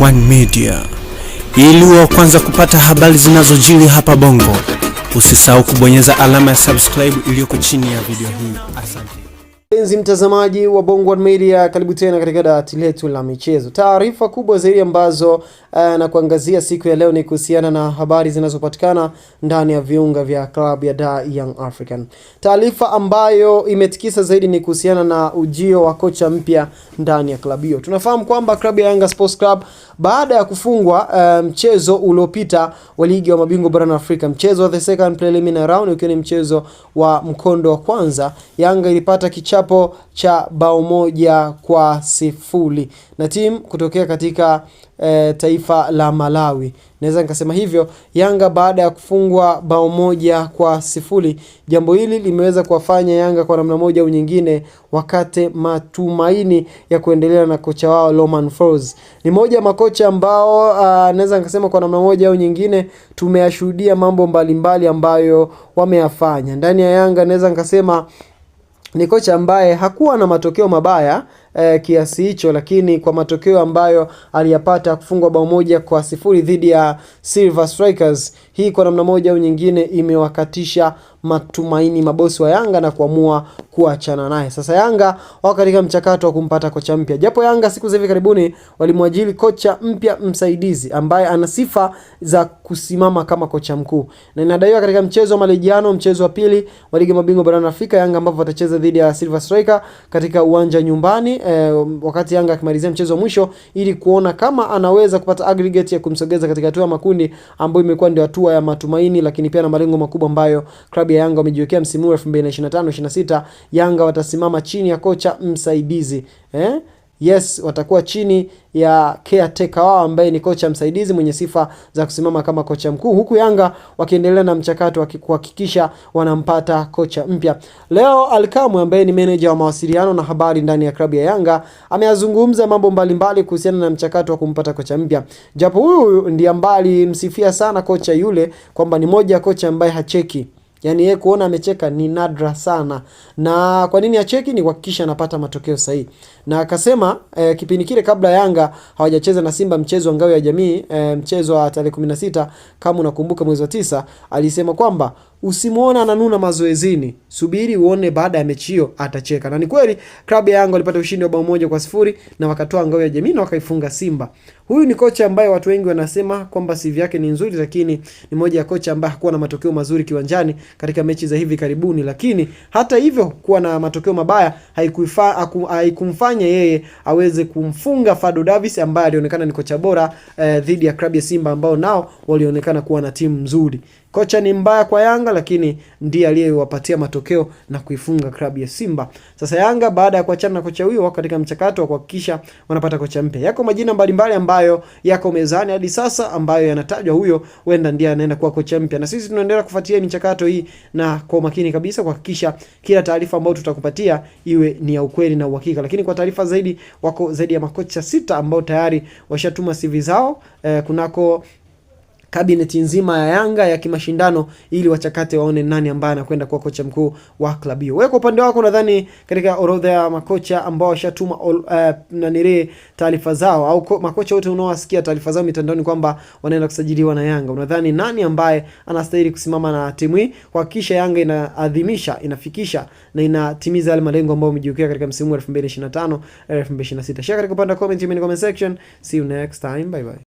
One Media, ili wa kwanza kupata habari zinazojiri hapa Bongo. Usisahau kubonyeza alama ya subscribe iliyoko chini ya video hii. Asante. Mpenzi mtazamaji wa Bongo One Media, karibu tena katika dawati letu la michezo. Taarifa kubwa zaidi ambazo na kuangazia siku ya leo ni kuhusiana na habari zinazopatikana ndani ya viunga vya klabu ya Dar Young African. Taarifa ambayo imetikisa zaidi ni kuhusiana na ujio wa kocha mpya ndani ya klabu hiyo. Tunafahamu kwamba klabu ya Yanga Sports Club baada ya kufungwa mchezo uliopita wa ligi ya mabingwa barani Afrika, mchezo wa the second preliminary round ukiwa ni mchezo wa mkondo wa kwanza, Yanga ilipata kichapo cha bao 1-0 na timu kutokea katika taifa la Malawi. Naweza nikasema hivyo, Yanga baada ya kufungwa bao 1-0, jambo hili limeweza kuwafanya Yanga kwa namna moja au nyingine wakate matumaini ya kuendelea na kocha wao Romain Folz. Ni moja makocha ambao naweza nikasema kwa namna moja au nyingine tumeyashuhudia mambo mbalimbali ambayo wameyafanya ndani ya Yanga. Naweza nikasema ni kocha ambaye hakuwa na matokeo mabaya kiasi hicho, lakini kwa matokeo ambayo aliyapata kufungwa bao 1-0 dhidi ya Silver Strikers, hii kwa namna moja au nyingine imewakatisha matumaini mabosi wa Yanga na kuamua kuachana naye. Sasa Yanga wako katika mchakato wa kumpata kocha mpya. Japo Yanga siku za hivi karibuni walimwajiri kocha mpya msaidizi ambaye ana sifa za kusimama kama kocha mkuu. Na inadaiwa katika mchezo wa marejeano, mchezo wa pili wa ligi ya mabingwa barani Afrika, Yanga ambapo watacheza dhidi ya Silver Strikers katika uwanja nyumbani, wakati Yanga akimalizia mchezo wa mwisho ili kuona kama anaweza kupata aggregate ya kumsogeza katika hatua ya makundi ambayo imekuwa ndio hatua ya matumaini, lakini pia na malengo makubwa ambayo klabu ya Yanga wamejiwekea msimu 2025-26. Yanga watasimama chini ya kocha msaidizi. Yes, watakuwa chini ya caretaker wao ambaye ni kocha msaidizi mwenye sifa za kusimama kama kocha mkuu, huku Yanga wakiendelea na mchakato wa kuhakikisha wanampata kocha mpya. Leo Alkamwe ambaye ni manager wa mawasiliano na habari ndani ya klabu ya Yanga ameyazungumza mambo mbalimbali kuhusiana na mchakato wa kumpata kocha mpya. Japo huyu ndiye ambaye msifia sana kocha yule kwamba ni moja kocha ambaye hacheki. Yaani yeye kuona amecheka ni nadra sana. Na kwa nini acheki? Ni kuhakikisha anapata matokeo sahihi. Na akasema kipindi kile kabla Yanga hawajacheza na Simba mchezo wa ngao ya jamii, mchezo wa tarehe 16 kama unakumbuka, mwezi wa 9, alisema kwamba usimuona ananuna mazoezini, subiri uone baada ya mechi hiyo atacheka. Na ni kweli klabu ya Yanga walipata ushindi wa bao 1-0 na wakatoa ngao ya jamii na wakaifunga Simba. Huyu ni kocha ambaye watu wengi wanasema kwamba CV yake ni nzuri, lakini ni moja ya kocha ambaye hakuwa na matokeo mazuri kiwanjani katika mechi za hivi karibuni. Lakini hata hivyo kuwa na matokeo mabaya haikumfanya yeye aweze kumfunga Fado Davis ambaye alionekana ni kocha bora dhidi ya klabu ya Simba ambao nao walionekana kuwa na timu nzuri. Kocha ni mbaya kwa Yanga, lakini ndiye aliyewapatia matokeo na kuifunga klabu ya Simba. Sasa Yanga baada ya kuachana na kocha huyo wako katika mchakato wa kuhakikisha wanapata kocha mpya. Yako majina mbalimbali ambayo yako mezani hadi sasa ambayo yanatajwa huyo huenda ndiye anaenda kuwa kocha mpya. Na sisi tunaendelea kufuatilia michakato hii na kwa makini kabisa kuhakikisha kila taarifa ambayo tutakupatia iwe ni ya ukweli na uhakika. Lakini kwa taarifa zaidi, wako zaidi ya makocha 6 ambao tayari washatuma CV zao kunako kabineti nzima ya Yanga ya kimashindano ili wachakate waone nani ambaye anakwenda kuwa kocha mkuu wa klabu hiyo. Wewe kwa upande wako nadhani katika orodha ya makocha ambao washatuma taarifa zao au makocha wote unaowasikia taarifa zao mitandaoni kwamba wanaenda kusajiliwa na Yanga, unadhani nani ambaye anastahili kusimama na timu hii kuhakikisha Yanga inaadhimisha, inafikisha na inatimiza yale malengo ambayo wamejiwekea katika msimu wa 2025-2026? Share katika upande wa comment section. See you next time. Bye bye.